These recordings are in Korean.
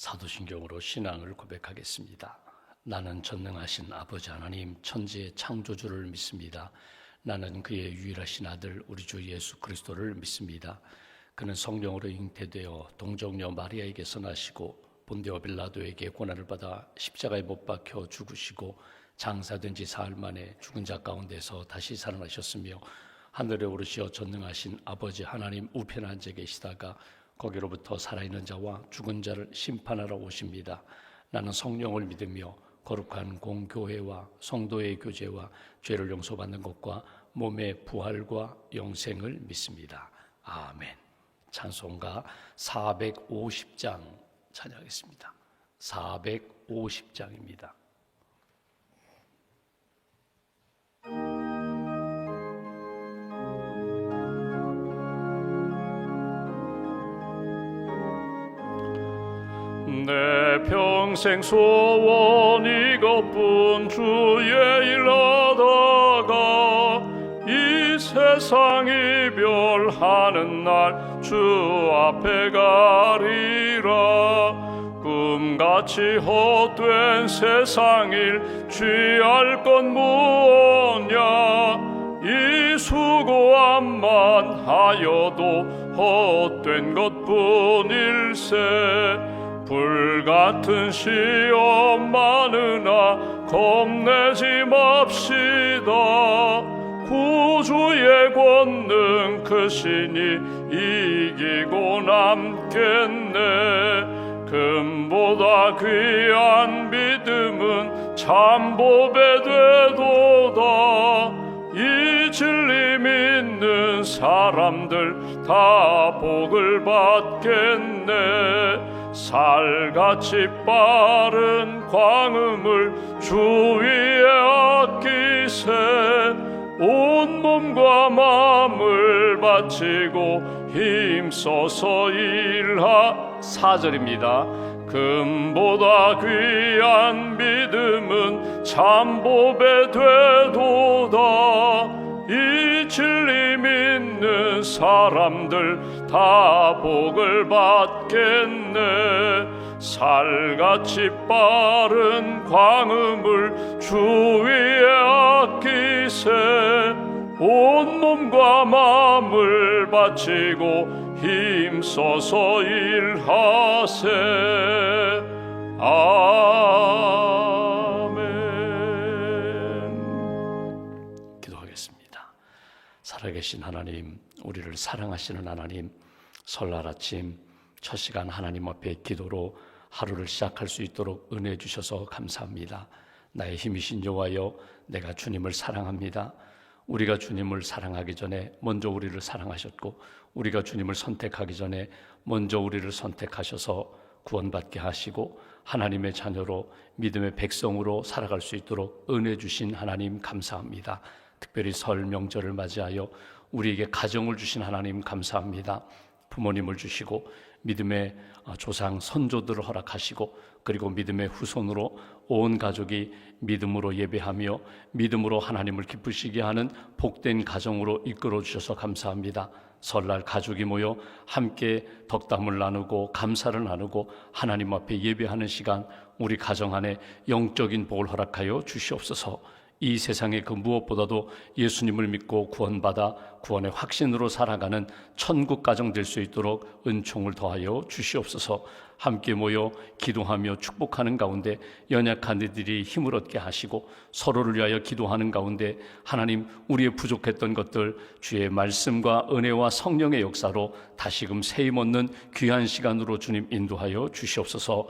사도신경으로 신앙을 고백하겠습니다. 나는 전능하신 아버지 하나님 천지의 창조주를 믿습니다. 나는 그의 유일하신 아들 우리 주 예수 그리스도를 믿습니다. 그는 성령으로 잉태되어 동정녀 마리아에게서 나시고 본디오 빌라도에게 고난을 받아 십자가에 못 박혀 죽으시고 장사된 지 사흘 만에 죽은 자 가운데서 다시 살아나셨으며 하늘에 오르시어 전능하신 아버지 하나님 우편에 앉아 계시다가 거기로부터 살아있는 자와 죽은 자를 심판하러 오십니다. 나는 성령을 믿으며 거룩한 공교회와 성도의 교제와 죄를 용서받는 것과 몸의 부활과 영생을 믿습니다. 아멘. 찬송가 450장 찬양하겠습니다. 450장입니다. 내 평생 소원 이것뿐 주의 일하다가 이 세상 이별하는 날 주 앞에 가리라. 꿈같이 헛된 세상 일 취할 건 무엇냐. 이 수고함만 하여도 헛된 것뿐일세. 불같은 시험 많으나 겁내지 맙시다. 구주의 권능 크시니 이기고 남겠네. 금보다 귀한 믿음은 참보배 되도다. 이 진리 믿는 사람들 다 복을 받겠네. 살같이 빠른 광음을 주 위에 아끼세. 온 몸과 마음을 바치고 힘써서 일하. 4절입니다. 금보다 귀한 믿음은 참보배 되도다. 이 진리 믿는 사람들 다 복을 받겠네. 살같이 빠른 광음을 주 위에 아끼세. 온 몸과 마음을 바치고 힘써서 일하세. 아멘. 기도하겠습니다. 살아계신 하나님, 우리를 사랑하시는 하나님, 설날 아침 첫 시간 하나님 앞에 기도로 하루를 시작할 수 있도록 은혜 주셔서 감사합니다. 나의 힘이신 여호와여, 내가 주님을 사랑합니다. 우리가 주님을 사랑하기 전에 먼저 우리를 사랑하셨고, 우리가 주님을 선택하기 전에 먼저 우리를 선택하셔서 구원받게 하시고 하나님의 자녀로 믿음의 백성으로 살아갈 수 있도록 은혜 주신 하나님 감사합니다. 특별히 설 명절을 맞이하여 우리에게 가정을 주신 하나님 감사합니다. 부모님을 주시고 믿음의 조상 선조들을 허락하시고 그리고 믿음의 후손으로 온 가족이 믿음으로 예배하며 믿음으로 하나님을 기쁘시게 하는 복된 가정으로 이끌어 주셔서 감사합니다. 설날 가족이 모여 함께 덕담을 나누고 감사를 나누고 하나님 앞에 예배하는 시간, 우리 가정 안에 영적인 복을 허락하여 주시옵소서. 이 세상의 그 무엇보다도 예수님을 믿고 구원받아 구원의 확신으로 살아가는 천국 가정 될 수 있도록 은총을 더하여 주시옵소서. 함께 모여 기도하며 축복하는 가운데 연약한 이들이 힘을 얻게 하시고 서로를 위하여 기도하는 가운데 하나님, 우리의 부족했던 것들 주의 말씀과 은혜와 성령의 역사로 다시금 세임 얻는 귀한 시간으로 주님 인도하여 주시옵소서.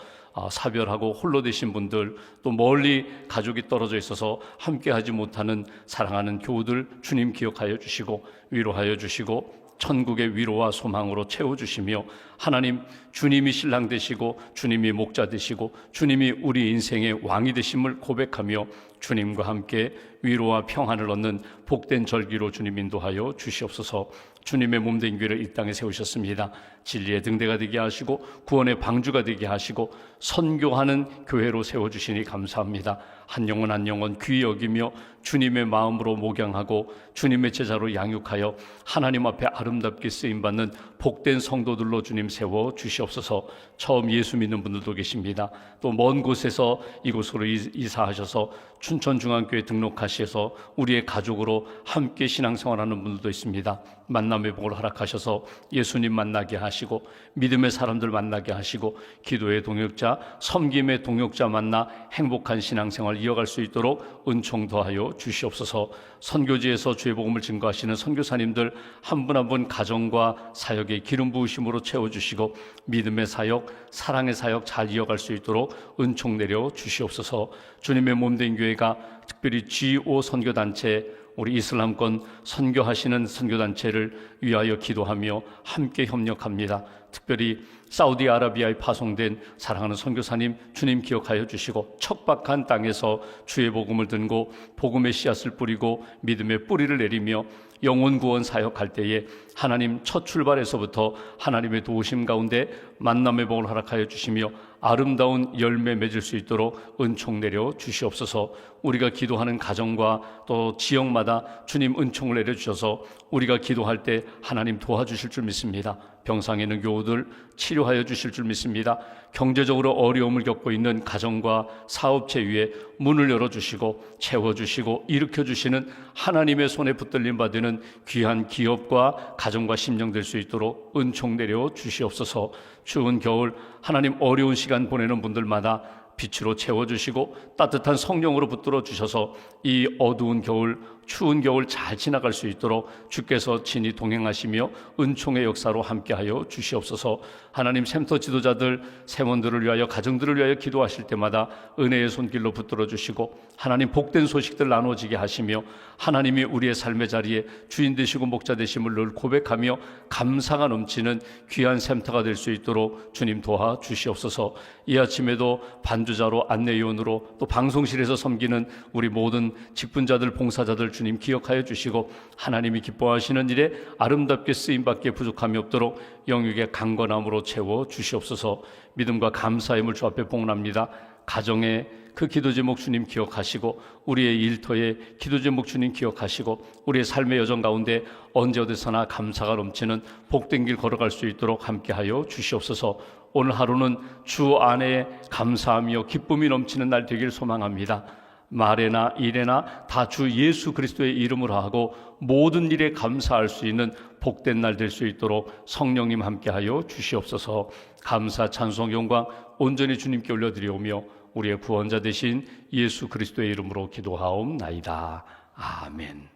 사별하고 홀로 되신 분들, 또 멀리 가족이 떨어져 있어서 함께하지 못하는 사랑하는 교우들 주님 기억하여 주시고 위로하여 주시고 천국의 위로와 소망으로 채워주시며 하나님, 주님이 신랑 되시고 주님이 목자 되시고 주님이 우리 인생의 왕이 되심을 고백하며 주님과 함께 위로와 평안을 얻는 복된 절기로 주님 인도하여 주시옵소서. 주님의 몸된 교회를 이 땅에 세우셨습니다. 진리의 등대가 되게 하시고 구원의 방주가 되게 하시고 선교하는 교회로 세워주시니 감사합니다. 한 영혼 한 영혼 귀히 여기며 주님의 마음으로 목양하고 주님의 제자로 양육하여 하나님 앞에 아름답게 쓰임받는 복된 성도들로 주님 세워 주시옵소서. 처음 예수 믿는 분들도 계십니다. 또 먼 곳에서 이곳으로 이사하셔서 춘천중앙교회 등록하셔서 우리의 가족으로 함께 신앙생활하는 분들도 있습니다. 만남의 복을 허락하셔서 예수님 만나게 하시고 믿음의 사람들 만나게 하시고 기도의 동역자, 섬김의 동역자 만나 행복한 신앙생활 이어갈 수 있도록 은총 더하여 주시옵소서. 선교지에서 주의 복음을 증거하시는 선교사님들 한 분 한 분 가정과 사역의 기름 부으심으로 채워주시고 믿음의 사역, 사랑의 사역 잘 이어갈 수 있도록 은총 내려 주시옵소서. 주님의 몸된 교회가 특별히 G5 선교단체, 우리 이슬람권 선교하시는 선교단체를 위하여 기도하며 함께 협력합니다. 특별히 사우디아라비아에 파송된 사랑하는 선교사님 주님 기억하여 주시고 척박한 땅에서 주의 복음을 들고 복음의 씨앗을 뿌리고 믿음의 뿌리를 내리며 영혼 구원 사역할 때에 하나님 첫 출발에서부터 하나님의 도우심 가운데 만남의 복을 허락하여 주시며 아름다운 열매 맺을 수 있도록 은총 내려 주시옵소서. 우리가 기도하는 가정과 또 지역마다 주님 은총을 내려 주셔서 우리가 기도할 때 하나님 도와주실 줄 믿습니다. 병상에 있는 교우들 치료하여 주실 줄 믿습니다. 경제적으로 어려움을 겪고 있는 가정과 사업체 위에 문을 열어주시고 채워주시고 일으켜주시는 하나님의 손에 붙들림 받는 귀한 기업과 가정과 심령 될 수 있도록 은총 내려 주시옵소서. 추운 겨울 하나님 어려운 시간 보내는 분들마다 빛으로 채워주시고 따뜻한 성령으로 붙들어 주셔서 이 어두운 겨울, 추운 겨울 잘 지나갈 수 있도록 주께서 친히 동행하시며 은총의 역사로 함께하여 주시옵소서. 하나님 샘터 지도자들, 세원들을 위하여 가정들을 위하여 기도하실 때마다 은혜의 손길로 붙들어 주시고 하나님 복된 소식들 나눠지게 하시며 하나님이 우리의 삶의 자리에 주인 되시고 목자 되심을 늘 고백하며 감사가 넘치는 귀한 샘터가 될 수 있도록 주님 도와 주시옵소서. 이 아침에도 반주자로 안내위원으로 또 방송실에서 섬기는 우리 모든 직분자들, 봉사자들 주님 기억하여 주시고 하나님이 기뻐하시는 일에 아름답게 쓰임받기에 부족함이 없도록 영육의 강건함으로 채워 주시옵소서. 믿음과 감사의 물 주 앞에 봉헌합니다. 가정의 그 기도 제목 주님 기억하시고 우리의 일터의 기도 제목 주님 기억하시고 우리의 삶의 여정 가운데 언제 어디서나 감사가 넘치는 복된 길 걸어갈 수 있도록 함께하여 주시옵소서. 오늘 하루는 주 안에 감사하며 기쁨이 넘치는 날 되길 소망합니다. 말에나 일에나 다 주 예수 그리스도의 이름으로 하고 모든 일에 감사할 수 있는 복된 날 될 수 있도록 성령님 함께하여 주시옵소서. 감사 찬송 영광 온전히 주님께 올려드리오며 우리의 구원자 되신 예수 그리스도의 이름으로 기도하옵나이다. 아멘.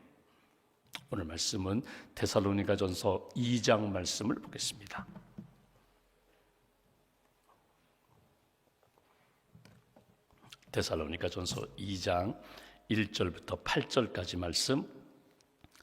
오늘 말씀은 데살로니가전서 2장 말씀을 보겠습니다. 데살로니가전서 2장 1절부터 8절까지 말씀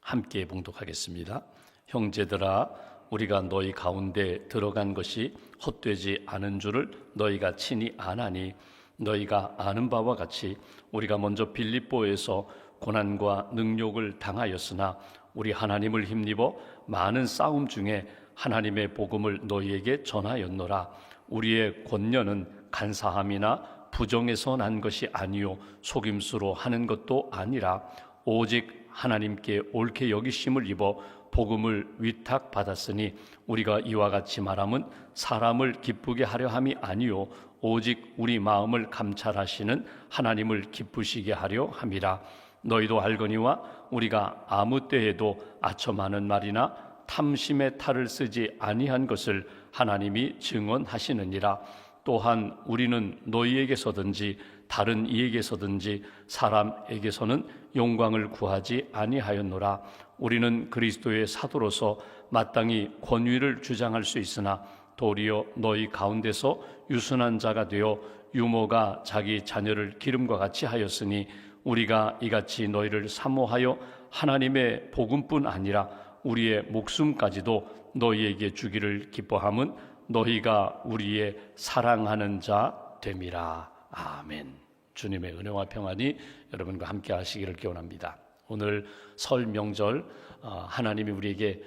함께 봉독하겠습니다. 형제들아, 우리가 너희 가운데 들어간 것이 헛되지 않은 줄을 너희가 친히 아나니 너희가 아는 바와 같이 우리가 먼저 빌립보에서 고난과 능욕을 당하였으나 우리 하나님을 힘입어 많은 싸움 중에 하나님의 복음을 너희에게 전하였노라. 우리의 권면은 간사함이나 부정에서 난 것이 아니요 속임수로 하는 것도 아니라 오직 하나님께 옳게 여기심을 입어 복음을 위탁받았으니 우리가 이와 같이 말함은 사람을 기쁘게 하려 함이 아니요 오직 우리 마음을 감찰하시는 하나님을 기쁘시게 하려 함이라. 너희도 알거니와 우리가 아무 때에도 아첨하는 말이나 탐심의 탈을 쓰지 아니한 것을 하나님이 증언하시느니라. 또한 우리는 너희에게서든지 다른 이에게서든지 사람에게서는 영광을 구하지 아니하였노라. 우리는 그리스도의 사도로서 마땅히 권위를 주장할 수 있으나 도리어 너희 가운데서 유순한 자가 되어 유모가 자기 자녀를 기름과 같이 하였으니 우리가 이같이 너희를 사모하여 하나님의 복음뿐 아니라 우리의 목숨까지도 너희에게 주기를 기뻐함은 너희가 우리의 사랑하는 자 됨이라. 아멘. 주님의 은혜와 평안이 여러분과 함께 하시기를 기원합니다. 오늘 설 명절 하나님이 우리에게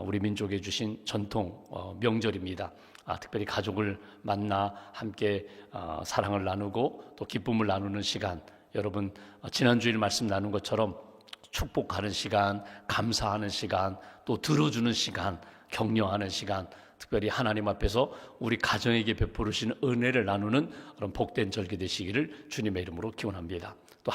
우리 민족에 주신 전통 명절입니다. 특별히 가족을 만나 함께 사랑을 나누고 또 기쁨을 나누는 시간, 여러분 지난주일 말씀 나눈 것처럼 축복하는 시간, 감사하는 시간, 또 들어주는 시간, 격려하는 시간, 특별히 하나님 앞에서 우리 가정에게 베푸시는 은혜를 나누는 그런 복된 절기 되시기를 주님의 이름으로 기원합니다. 또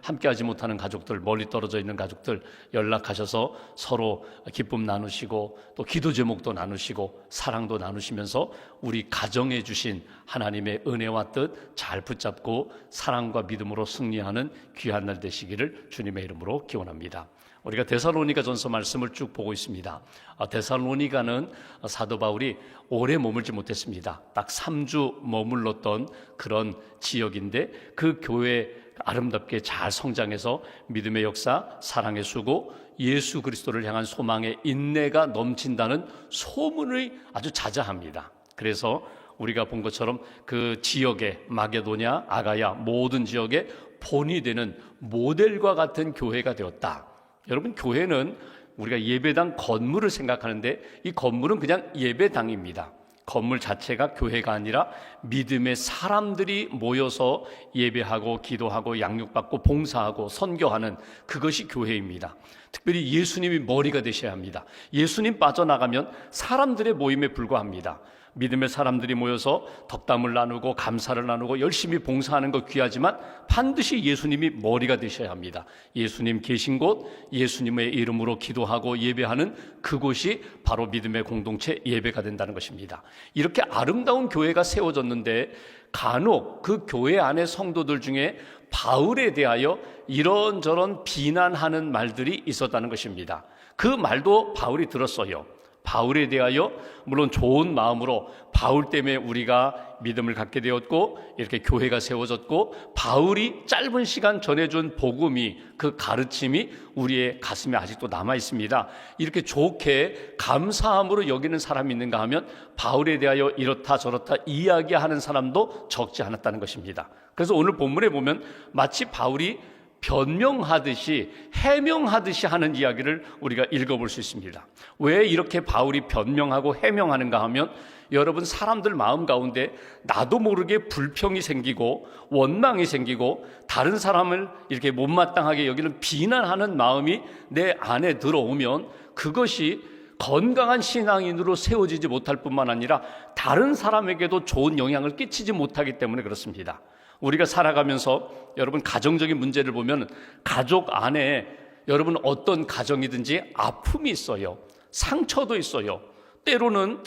함께하지 못하는 가족들, 멀리 떨어져 있는 가족들 연락하셔서 서로 기쁨 나누시고 또 기도 제목도 나누시고 사랑도 나누시면서 우리 가정에 주신 하나님의 은혜와 뜻 잘 붙잡고 사랑과 믿음으로 승리하는 귀한 날 되시기를 주님의 이름으로 기원합니다. 우리가 데살로니가전서 말씀을 쭉 보고 있습니다. 데살로니가는 사도 바울이 오래 머물지 못했습니다. 딱 3주 머물렀던 그런 지역인데 그 교회 아름답게 잘 성장해서 믿음의 역사, 사랑의 수고, 예수 그리스도를 향한 소망의 인내가 넘친다는 소문이 아주 자자합니다. 그래서 우리가 본 것처럼 그 지역의 마게도냐, 아가야 모든 지역의 본이 되는 모델과 같은 교회가 되었다. 여러분, 교회는 우리가 예배당 건물을 생각하는데 이 건물은 그냥 예배당입니다. 건물 자체가 교회가 아니라 믿음의 사람들이 모여서 예배하고 기도하고 양육받고 봉사하고 선교하는 그것이 교회입니다. 특별히 예수님이 머리가 되셔야 합니다. 예수님 빠져나가면 사람들의 모임에 불과합니다. 믿음의 사람들이 모여서 덕담을 나누고 감사를 나누고 열심히 봉사하는 것 귀하지만 반드시 예수님이 머리가 되셔야 합니다. 예수님 계신 곳, 예수님의 이름으로 기도하고 예배하는 그곳이 바로 믿음의 공동체 예배가 된다는 것입니다. 이렇게 아름다운 교회가 세워졌는데 간혹 그 교회 안의 성도들 중에 바울에 대하여 이런저런 비난하는 말들이 있었다는 것입니다. 그 말도 바울이 들었어요. 바울에 대하여 물론 좋은 마음으로 바울 때문에 우리가 믿음을 갖게 되었고 이렇게 교회가 세워졌고 바울이 짧은 시간 전해준 복음이 그 가르침이 우리의 가슴에 아직도 남아 있습니다. 이렇게 좋게 감사함으로 여기는 사람이 있는가 하면 바울에 대하여 이렇다 저렇다 이야기하는 사람도 적지 않았다는 것입니다. 그래서 오늘 본문에 보면 마치 바울이 변명하듯이 해명하듯이 하는 이야기를 우리가 읽어볼 수 있습니다. 왜 이렇게 바울이 변명하고 해명하는가 하면 여러분 사람들 마음 가운데 나도 모르게 불평이 생기고 원망이 생기고 다른 사람을 이렇게 못마땅하게 여기는 비난하는 마음이 내 안에 들어오면 그것이 건강한 신앙인으로 세워지지 못할 뿐만 아니라 다른 사람에게도 좋은 영향을 끼치지 못하기 때문에 그렇습니다. 우리가 살아가면서 여러분 가정적인 문제를 보면 가족 안에 여러분 어떤 가정이든지 아픔이 있어요. 상처도 있어요. 때로는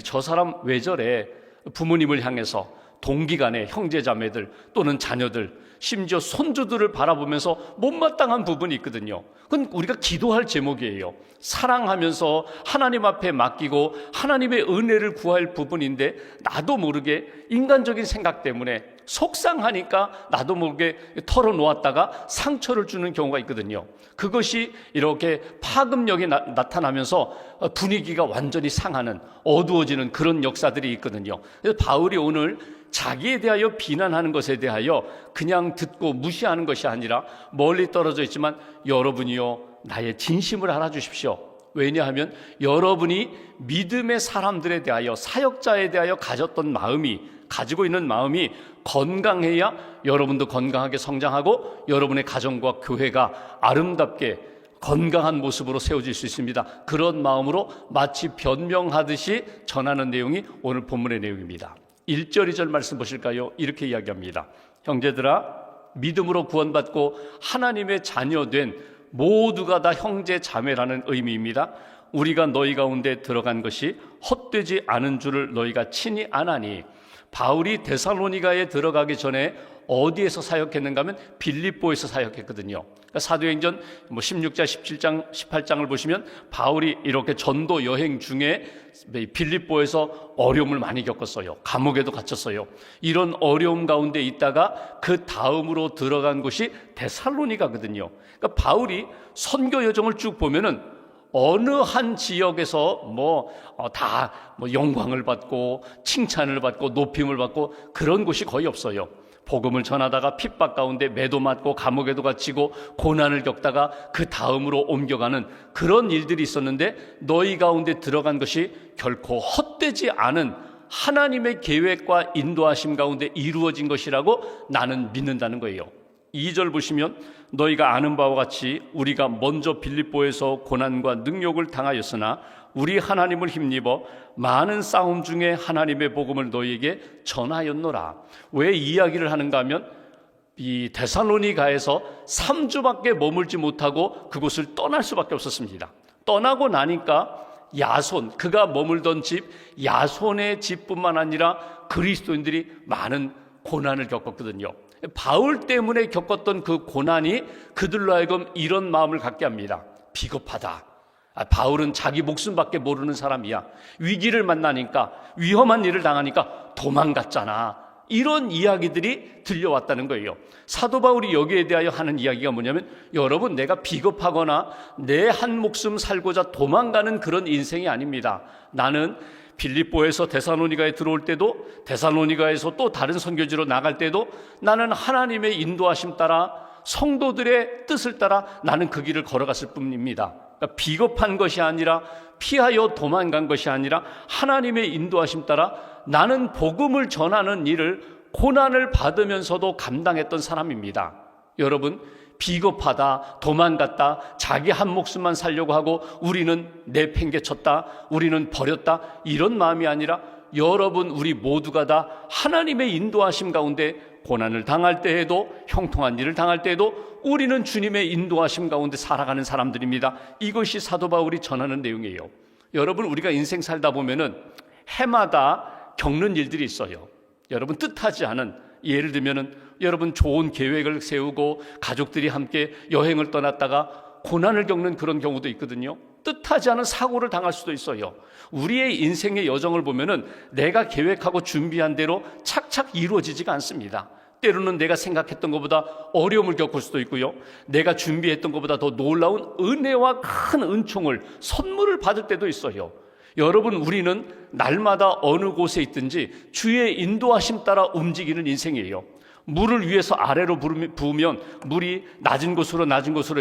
저 사람 왜 저래? 부모님을 향해서 동기간에 형제자매들 또는 자녀들 심지어 손주들을 바라보면서 못마땅한 부분이 있거든요. 그건 우리가 기도할 제목이에요. 사랑하면서 하나님 앞에 맡기고 하나님의 은혜를 구할 부분인데 나도 모르게 인간적인 생각 때문에 속상하니까 나도 모르게 털어놓았다가 상처를 주는 경우가 있거든요. 그것이 이렇게 파급력이 나타나면서 분위기가 완전히 상하는 어두워지는 그런 역사들이 있거든요. 그래서 바울이 오늘 자기에 대하여 비난하는 것에 대하여 그냥 듣고 무시하는 것이 아니라 멀리 떨어져 있지만 여러분이요 나의 진심을 알아주십시오. 왜냐하면 여러분이 믿음의 사람들에 대하여 사역자에 대하여 가지고 있는 마음이 건강해야 여러분도 건강하게 성장하고 여러분의 가정과 교회가 아름답게 건강한 모습으로 세워질 수 있습니다. 그런 마음으로 마치 변명하듯이 전하는 내용이 오늘 본문의 내용입니다. 1절 2절 말씀 보실까요? 이렇게 이야기합니다. 형제들아 믿음으로 구원받고 하나님의 자녀된 모두가 다 형제 자매라는 의미입니다. 우리가 너희 가운데 들어간 것이 헛되지 않은 줄을 너희가 친히 아나니. 바울이 데살로니가에 들어가기 전에 어디에서 사역했는가 하면 빌립보에서 사역했거든요. 그러니까 사도행전 16장, 17장, 18장을 보시면 바울이 이렇게 전도 여행 중에 빌립보에서 어려움을 많이 겪었어요. 감옥에도 갇혔어요. 이런 어려움 가운데 있다가 그 다음으로 들어간 곳이 데살로니가거든요. 그러니까 바울이 선교 여정을 쭉 보면은 어느 한 지역에서 다 영광을 받고 칭찬을 받고 높임을 받고 그런 곳이 거의 없어요. 복음을 전하다가 핍박 가운데 매도 맞고 감옥에도 갇히고 고난을 겪다가 그 다음으로 옮겨가는 그런 일들이 있었는데 너희 가운데 들어간 것이 결코 헛되지 않은 하나님의 계획과 인도하심 가운데 이루어진 것이라고 나는 믿는다는 거예요. 2절 보시면 너희가 아는 바와 같이 우리가 먼저 빌립보에서 고난과 능욕을 당하였으나 우리 하나님을 힘입어 많은 싸움 중에 하나님의 복음을 너희에게 전하였노라. 왜 이야기를 하는가 하면 이 데살로니가에서 3주밖에 머물지 못하고 그곳을 떠날 수밖에 없었습니다. 떠나고 나니까 야손, 그가 머물던 집 야손의 집뿐만 아니라 그리스도인들이 많은 고난을 겪었거든요. 바울 때문에 겪었던 그 고난이 그들로 하여금 이런 마음을 갖게 합니다. 비겁하다. 바울은 자기 목숨밖에 모르는 사람이야. 위기를 만나니까, 위험한 일을 당하니까 도망갔잖아. 이런 이야기들이 들려왔다는 거예요. 사도 바울이 여기에 대하여 하는 이야기가 뭐냐면, 여러분, 내가 비겁하거나 내 한 목숨 살고자 도망가는 그런 인생이 아닙니다. 나는 빌립보에서 데살로니가에 들어올 때도, 데살로니가에서 또 다른 선교지로 나갈 때도 나는 하나님의 인도하심 따라, 성도들의 뜻을 따라 나는 그 길을 걸어갔을 뿐입니다. 그러니까 비겁한 것이 아니라, 피하여 도망간 것이 아니라 하나님의 인도하심 따라 나는 복음을 전하는 일을 고난을 받으면서도 감당했던 사람입니다. 여러분, 비겁하다, 도망갔다, 자기 한 목숨만 살려고 하고 우리는 내팽개쳤다, 우리는 버렸다, 이런 마음이 아니라 여러분, 우리 모두가 다 하나님의 인도하심 가운데 고난을 당할 때에도, 형통한 일을 당할 때에도 우리는 주님의 인도하심 가운데 살아가는 사람들입니다. 이것이 사도 바울이 전하는 내용이에요. 여러분, 우리가 인생 살다 보면은 해마다 겪는 일들이 있어요. 여러분, 뜻하지 않은, 예를 들면은 여러분 좋은 계획을 세우고 가족들이 함께 여행을 떠났다가 고난을 겪는 그런 경우도 있거든요. 뜻하지 않은 사고를 당할 수도 있어요. 우리의 인생의 여정을 보면은 내가 계획하고 준비한 대로 착착 이루어지지가 않습니다. 때로는 내가 생각했던 것보다 어려움을 겪을 수도 있고요, 내가 준비했던 것보다 더 놀라운 은혜와 큰 은총을, 선물을 받을 때도 있어요. 여러분, 우리는 날마다 어느 곳에 있든지 주의 인도하심 따라 움직이는 인생이에요. 물을 위에서 아래로 부으면 물이 낮은 곳으로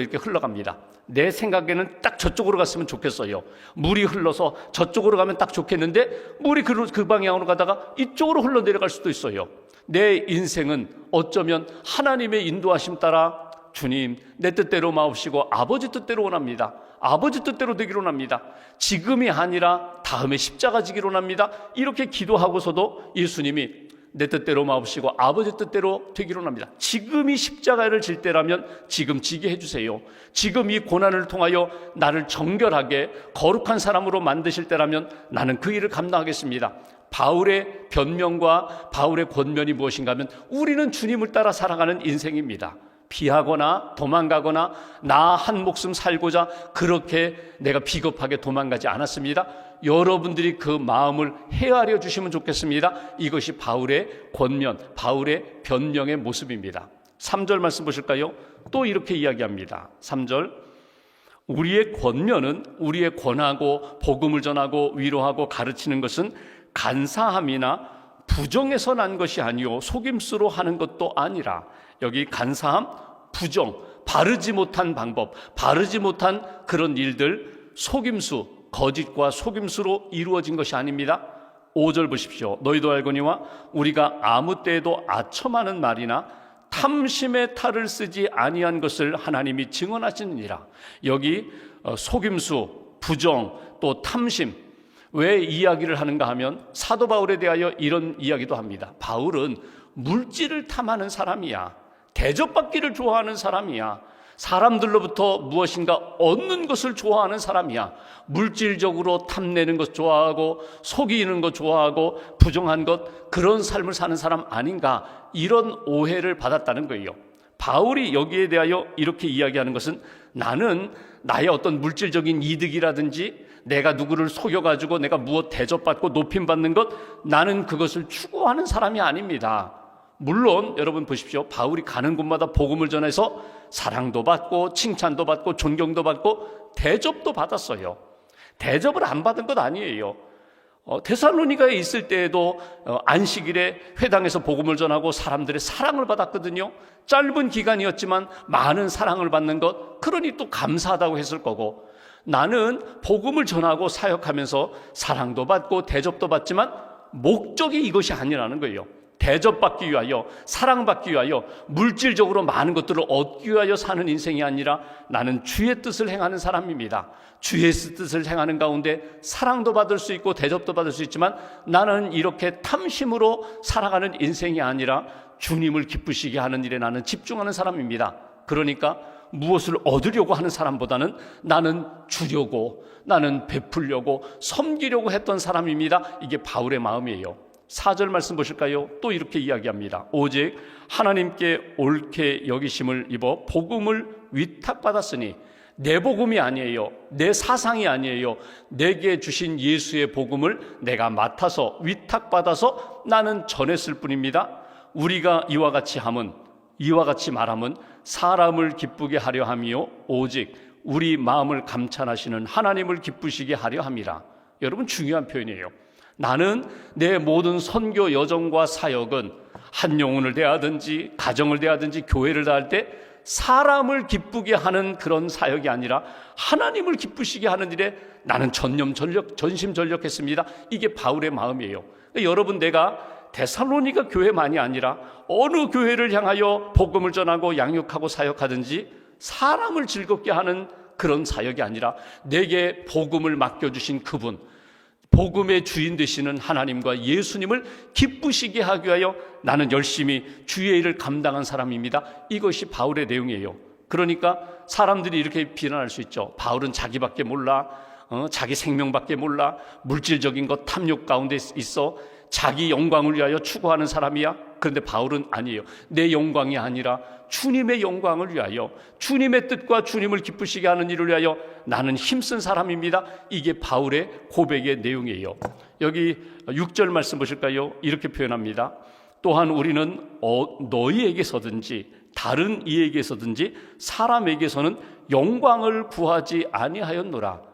이렇게 흘러갑니다. 내 생각에는 딱 저쪽으로 갔으면 좋겠어요. 물이 흘러서 저쪽으로 가면 딱 좋겠는데 물이 그 방향으로 가다가 이쪽으로 흘러내려갈 수도 있어요. 내 인생은 어쩌면 하나님의 인도하심 따라, 주님, 내 뜻대로 마옵시고 아버지 뜻대로 원합니다. 아버지 뜻대로 되기로 원합니다. 지금이 아니라 다음에 십자가 지기로 원합니다. 이렇게 기도하고서도 예수님이 내 뜻대로 마옵시고 아버지 뜻대로 되기로 합니다. 지금이 십자가를 질 때라면 지금 지게 해주세요. 지금 이 고난을 통하여 나를 정결하게 거룩한 사람으로 만드실 때라면 나는 그 일을 감당하겠습니다. 바울의 변명과 바울의 권면이 무엇인가 하면 우리는 주님을 따라 살아가는 인생입니다. 피하거나 도망가거나 나 한 목숨 살고자 그렇게 내가 비겁하게 도망가지 않았습니다. 여러분들이 그 마음을 헤아려 주시면 좋겠습니다. 이것이 바울의 권면, 바울의 변명의 모습입니다. 3절 말씀 보실까요? 또 이렇게 이야기합니다. 3절, 우리의 권면은, 우리의 권하고 복음을 전하고 위로하고 가르치는 것은 간사함이나 부정에서 난 것이 아니요 속임수로 하는 것도 아니라. 여기 간사함, 부정, 바르지 못한 방법, 바르지 못한 그런 일들, 속임수, 거짓과 속임수로 이루어진 것이 아닙니다. 5절 보십시오. 너희도 알거니와 우리가 아무 때에도 아첨하는 말이나 탐심의 탈을 쓰지 아니한 것을 하나님이 증언하시느니라. 여기 속임수, 부정, 또 탐심, 왜 이야기를 하는가 하면 사도 바울에 대하여 이런 이야기도 합니다. 바울은 물질을 탐하는 사람이야. 대접받기를 좋아하는 사람이야. 사람들로부터 무엇인가 얻는 것을 좋아하는 사람이야. 물질적으로 탐내는 것 좋아하고 속이는 것 좋아하고 부정한 것, 그런 삶을 사는 사람 아닌가, 이런 오해를 받았다는 거예요. 바울이 여기에 대하여 이렇게 이야기하는 것은 나는 나의 어떤 물질적인 이득이라든지 내가 누구를 속여가지고 내가 무엇 대접받고 높임받는 것, 나는 그것을 추구하는 사람이 아닙니다. 물론 여러분 보십시오. 바울이 가는 곳마다 복음을 전해서 사랑도 받고 칭찬도 받고 존경도 받고 대접도 받았어요. 대접을 안 받은 것 아니에요. 데살로니가에 있을 때에도 안식일에 회당에서 복음을 전하고 사람들의 사랑을 받았거든요. 짧은 기간이었지만 많은 사랑을 받는 것, 그러니 또 감사하다고 했을 거고, 나는 복음을 전하고 사역하면서 사랑도 받고 대접도 받지만 목적이 이것이 아니라는 거예요. 대접받기 위하여, 사랑받기 위하여, 물질적으로 많은 것들을 얻기 위하여 사는 인생이 아니라 나는 주의 뜻을 행하는 사람입니다. 주의 뜻을 행하는 가운데 사랑도 받을 수 있고 대접도 받을 수 있지만 나는 이렇게 탐심으로 살아가는 인생이 아니라 주님을 기쁘시게 하는 일에 나는 집중하는 사람입니다. 그러니까 무엇을 얻으려고 하는 사람보다는 나는 주려고, 나는 베풀려고, 섬기려고 했던 사람입니다. 이게 바울의 마음이에요. 4절 말씀 보실까요? 또 이렇게 이야기합니다. 오직 하나님께 옳게 여기심을 입어 복음을 위탁받았으니, 내 복음이 아니에요, 내 사상이 아니에요, 내게 주신 예수의 복음을 내가 맡아서 위탁받아서 나는 전했을 뿐입니다. 우리가 이와 같이 말함은 사람을 기쁘게 하려 함이요 오직 우리 마음을 감찰하시는 하나님을 기쁘시게 하려 함이라. 여러분, 중요한 표현이에요. 나는 내 모든 선교 여정과 사역은 한 영혼을 대하든지 가정을 대하든지 교회를 대할 때 사람을 기쁘게 하는 그런 사역이 아니라 하나님을 기쁘시게 하는 일에 나는 전심전력했습니다. 이게 바울의 마음이에요. 여러분, 내가 데살로니가 교회만이 아니라 어느 교회를 향하여 복음을 전하고 양육하고 사역하든지 사람을 즐겁게 하는 그런 사역이 아니라 내게 복음을 맡겨주신 그분, 복음의 주인 되시는 하나님과 예수님을 기쁘시게 하기 위하여 나는 열심히 주의 일을 감당한 사람입니다. 이것이 바울의 내용이에요. 그러니까 사람들이 이렇게 비난할 수 있죠. 바울은 자기밖에 몰라, 자기 생명밖에 몰라, 물질적인 것 탐욕 가운데 있어, 자기 영광을 위하여 추구하는 사람이야. 그런데 바울은 아니에요. 내 영광이 아니라 주님의 영광을 위하여, 주님의 뜻과 주님을 기쁘시게 하는 일을 위하여 나는 힘쓴 사람입니다. 이게 바울의 고백의 내용이에요. 여기 6절 말씀 보실까요? 이렇게 표현합니다. 또한 우리는 너희에게서든지 다른 이에게서든지 사람에게서는 영광을 구하지 아니하였노라.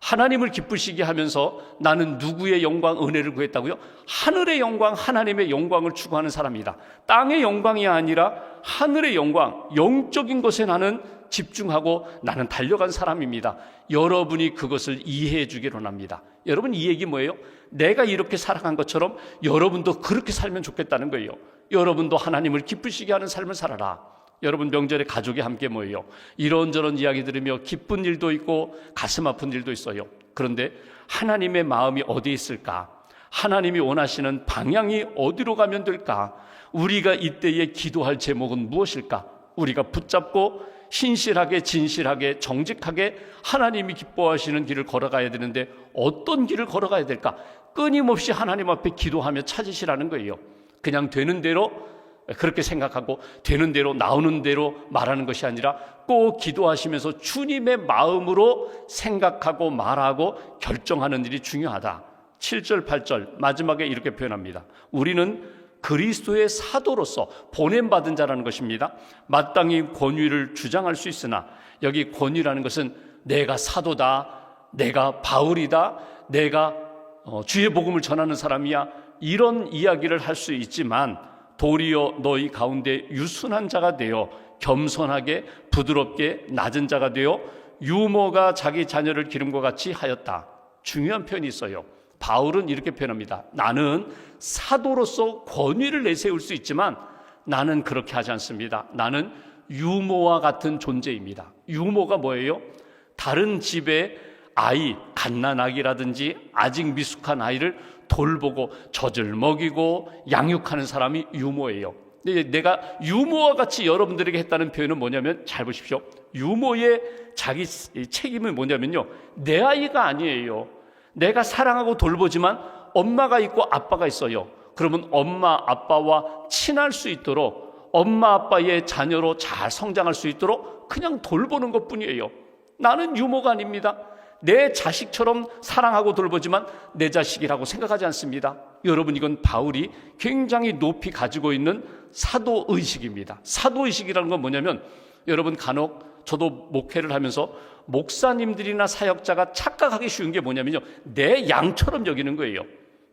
하나님을 기쁘시게 하면서 나는 누구의 영광, 은혜를 구했다고요? 하늘의 영광, 하나님의 영광을 추구하는 사람이다. 땅의 영광이 아니라 하늘의 영광, 영적인 것에 나는 집중하고 나는 달려간 사람입니다. 여러분이 그것을 이해해 주기를 원합니다. 여러분, 이 얘기 뭐예요? 내가 이렇게 살아간 것처럼 여러분도 그렇게 살면 좋겠다는 거예요. 여러분도 하나님을 기쁘시게 하는 삶을 살아라. 여러분, 명절에 가족이 함께 모여요. 이런저런 이야기 들으며 기쁜 일도 있고 가슴 아픈 일도 있어요. 그런데 하나님의 마음이 어디에 있을까? 하나님이 원하시는 방향이 어디로 가면 될까? 우리가 이때에 기도할 제목은 무엇일까? 우리가 붙잡고 신실하게, 진실하게, 정직하게 하나님이 기뻐하시는 길을 걸어가야 되는데 어떤 길을 걸어가야 될까? 끊임없이 하나님 앞에 기도하며 찾으시라는 거예요. 그냥 되는 대로 그렇게 생각하고 되는 대로 나오는 대로 말하는 것이 아니라 꼭 기도하시면서 주님의 마음으로 생각하고 말하고 결정하는 일이 중요하다. 7절 8절 마지막에 이렇게 표현합니다. 우리는 그리스도의 사도로서 보냄받은 자라는 것입니다. 마땅히 권위를 주장할 수 있으나, 여기 권위라는 것은 내가 사도다, 내가 바울이다, 내가 주의 복음을 전하는 사람이야, 이런 이야기를 할 수 있지만 도리어 너희 가운데 유순한 자가 되어 겸손하게 부드럽게 낮은 자가 되어 유모가 자기 자녀를 기름과 같이 하였다. 중요한 표현이 있어요. 바울은 이렇게 표현합니다. 나는 사도로서 권위를 내세울 수 있지만 나는 그렇게 하지 않습니다. 나는 유모와 같은 존재입니다. 유모가 뭐예요? 다른 집의 아이, 갓난아기라든지 아직 미숙한 아이를 돌보고 젖을 먹이고 양육하는 사람이 유모예요. 내가 유모와 같이 여러분들에게 했다는 표현은 뭐냐면, 잘 보십시오. 유모의 자기 책임은 뭐냐면요, 내 아이가 아니에요. 내가 사랑하고 돌보지만 엄마가 있고 아빠가 있어요. 그러면 엄마 아빠와 친할 수 있도록, 엄마 아빠의 자녀로 잘 성장할 수 있도록 그냥 돌보는 것뿐이에요. 나는 유모가 아닙니다. 내 자식처럼 사랑하고 돌보지만 내 자식이라고 생각하지 않습니다. 여러분, 이건 바울이 굉장히 높이 가지고 있는 사도의식입니다. 사도의식이라는 건 뭐냐면, 여러분, 간혹 저도 목회를 하면서 목사님들이나 사역자가 착각하기 쉬운 게 뭐냐면요, 내 양처럼 여기는 거예요.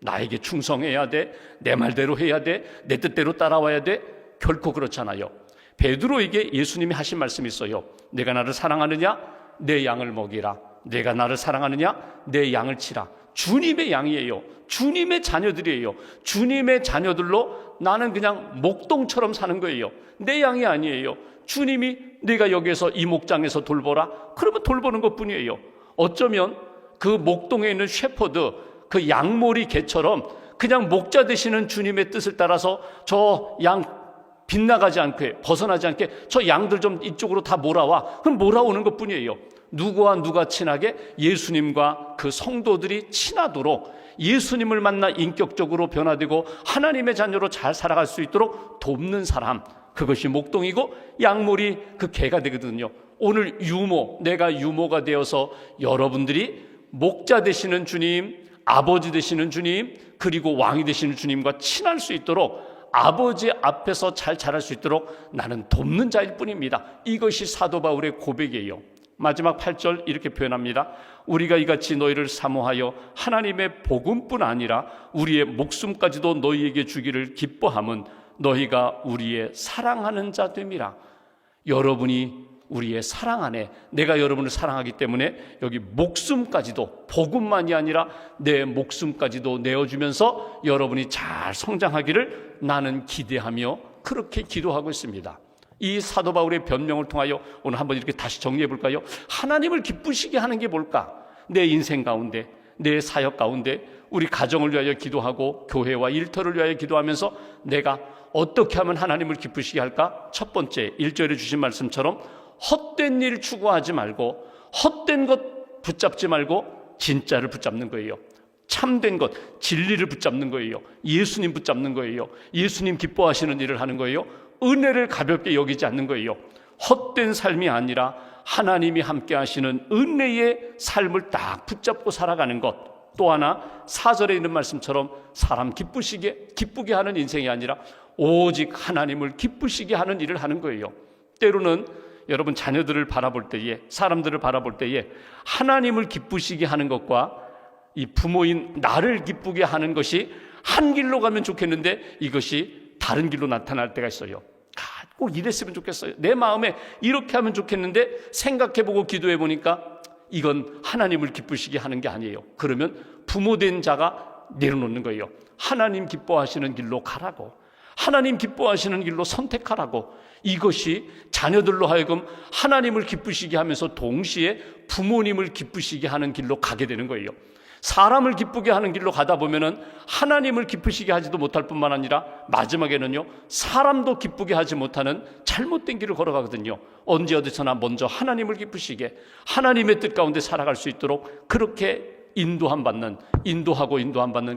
나에게 충성해야 돼, 내 말대로 해야 돼, 내 뜻대로 따라와야 돼. 결코 그렇잖아요. 베드로에게 예수님이 하신 말씀이 있어요. 내가 나를 사랑하느냐? 내 양을 먹이라. 내가 나를 사랑하느냐? 내 양을 치라. 주님의 양이에요. 주님의 자녀들이에요. 주님의 자녀들로 나는 그냥 목동처럼 사는 거예요. 내 양이 아니에요. 주님이 네가 여기에서 이 목장에서 돌보라, 그러면 돌보는 것뿐이에요. 어쩌면 그 목동에 있는 셰퍼드, 그 양몰이 개처럼 그냥 목자 되시는 주님의 뜻을 따라서 저 양 빗나가지 않게, 벗어나지 않게 저 양들 좀 이쪽으로 다 몰아와, 그럼 몰아오는 것뿐이에요. 누구와 누가 친하게? 예수님과 그 성도들이 친하도록, 예수님을 만나 인격적으로 변화되고 하나님의 자녀로 잘 살아갈 수 있도록 돕는 사람, 그것이 목동이고 양몰이 그 개가 되거든요. 오늘 유모, 내가 유모가 되어서 여러분들이 목자 되시는 주님, 아버지 되시는 주님, 그리고 왕이 되시는 주님과 친할 수 있도록, 아버지 앞에서 잘 자랄 수 있도록 나는 돕는 자일 뿐입니다. 이것이 사도 바울의 고백이에요. 마지막 8절 이렇게 표현합니다. 우리가 이같이 너희를 사모하여 하나님의 복음뿐 아니라 우리의 목숨까지도 너희에게 주기를 기뻐함은 너희가 우리의 사랑하는 자 됨이라. 여러분이 우리의 사랑 안에, 내가 여러분을 사랑하기 때문에 여기 목숨까지도, 복음만이 아니라 내 목숨까지도 내어주면서 여러분이 잘 성장하기를 나는 기대하며 그렇게 기도하고 있습니다. 이 사도 바울의 변명을 통하여 오늘 한번 이렇게 다시 정리해 볼까요? 하나님을 기쁘시게 하는 게 뭘까? 내 인생 가운데, 내 사역 가운데 우리 가정을 위하여 기도하고 교회와 일터를 위하여 기도하면서 내가 어떻게 하면 하나님을 기쁘시게 할까? 첫 번째, 1절에 주신 말씀처럼 헛된 일 추구하지 말고, 헛된 것 붙잡지 말고 진짜를 붙잡는 거예요. 참된 것, 진리를 붙잡는 거예요. 예수님 붙잡는 거예요. 예수님 기뻐하시는 일을 하는 거예요. 은혜를 가볍게 여기지 않는 거예요. 헛된 삶이 아니라 하나님이 함께 하시는 은혜의 삶을 딱 붙잡고 살아가는 것. 또 하나 4절에 있는 말씀처럼 사람 기쁘게 하는 인생이 아니라 오직 하나님을 기쁘시게 하는 일을 하는 거예요. 때로는 여러분 자녀들을 바라볼 때에, 사람들을 바라볼 때에 하나님을 기쁘시게 하는 것과 이 부모인 나를 기쁘게 하는 것이 한 길로 가면 좋겠는데 이것이 다른 길로 나타날 때가 있어요. 꼭 이랬으면 좋겠어요. 내 마음에 이렇게 하면 좋겠는데 생각해보고 기도해보니까 이건 하나님을 기쁘시게 하는 게 아니에요. 그러면 부모된 자가 내려놓는 거예요. 하나님 기뻐하시는 길로 가라고, 하나님 기뻐하시는 길로 선택하라고. 이것이 자녀들로 하여금 하나님을 기쁘시게 하면서 동시에 부모님을 기쁘시게 하는 길로 가게 되는 거예요. 사람을 기쁘게 하는 길로 가다 보면은 하나님을 기쁘시게 하지도 못할 뿐만 아니라 마지막에는요, 사람도 기쁘게 하지 못하는 잘못된 길을 걸어가거든요. 언제 어디서나 먼저 하나님을 기쁘시게, 하나님의 뜻 가운데 살아갈 수 있도록 그렇게 인도함 받는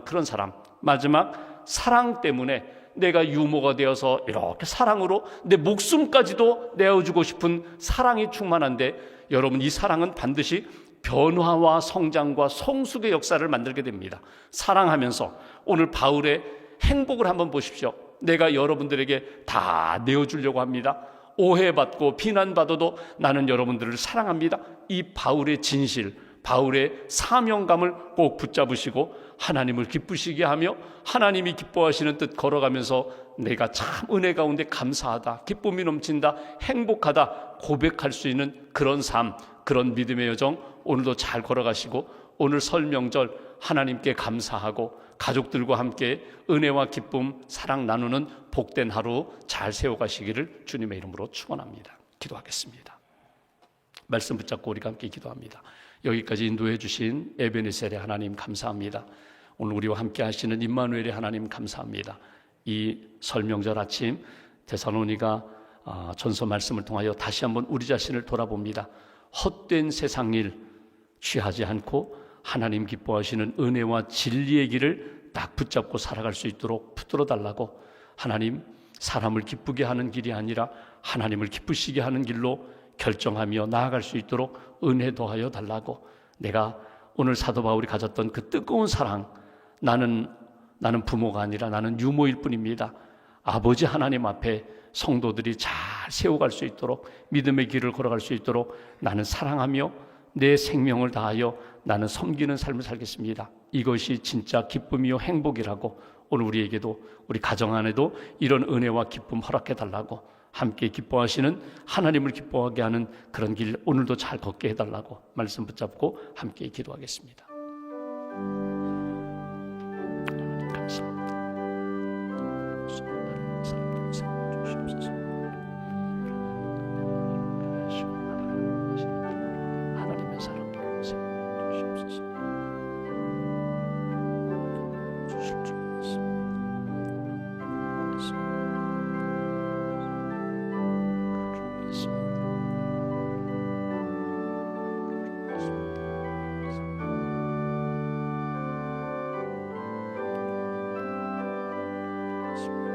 그런 사람. 마지막, 사랑 때문에 내가 유모가 되어서 이렇게 사랑으로 내 목숨까지도 내어주고 싶은 사랑이 충만한데, 여러분 이 사랑은 반드시 변화와 성장과 성숙의 역사를 만들게 됩니다. 사랑하면서 오늘 바울의 행복을 한번 보십시오. 내가 여러분들에게 다 내어주려고 합니다. 오해받고 비난받아도 나는 여러분들을 사랑합니다. 이 바울의 진실, 바울의 사명감을 꼭 붙잡으시고 하나님을 기쁘시게 하며 하나님이 기뻐하시는 뜻 걸어가면서 내가 참 은혜 가운데 감사하다, 기쁨이 넘친다, 행복하다 고백할 수 있는 그런 삶, 그런 믿음의 여정 오늘도 잘 걸어가시고, 오늘 설 명절 하나님께 감사하고 가족들과 함께 은혜와 기쁨, 사랑 나누는 복된 하루 잘 세워가시기를 주님의 이름으로 축원합니다. 기도하겠습니다. 말씀 붙잡고 우리가 함께 기도합니다. 여기까지 인도해 주신 에베네셀의 하나님 감사합니다. 오늘 우리와 함께 하시는 임마누엘의 하나님 감사합니다. 이 설 명절 아침 데살로니가 전서 말씀을 통하여 다시 한번 우리 자신을 돌아봅니다. 헛된 세상 일 취하지 않고 하나님 기뻐하시는 은혜와 진리의 길을 딱 붙잡고 살아갈 수 있도록 붙들어 달라고, 하나님 사람을 기쁘게 하는 길이 아니라 하나님을 기쁘시게 하는 길로 결정하며 나아갈 수 있도록 은혜 더하여 달라고, 내가 오늘 사도 바울이 가졌던 그 뜨거운 사랑, 나는 부모가 아니라 나는 유모일 뿐입니다. 아버지 하나님 앞에 성도들이 잘 세워갈 수 있도록, 믿음의 길을 걸어갈 수 있도록 나는 사랑하며 내 생명을 다하여 나는 섬기는 삶을 살겠습니다. 이것이 진짜 기쁨이요 행복이라고, 오늘 우리에게도, 우리 가정 안에도 이런 은혜와 기쁨 허락해 달라고, 함께 기뻐하시는 하나님을 기뻐하게 하는 그런 길 오늘도 잘 걷게 해달라고 말씀 붙잡고 함께 기도하겠습니다. 감사합니다. 수많은 사람들을 세워주시옵소서. 하나님의 사람들을 세워주시옵소서. 주실 줄 믿습니다. 믿습니다.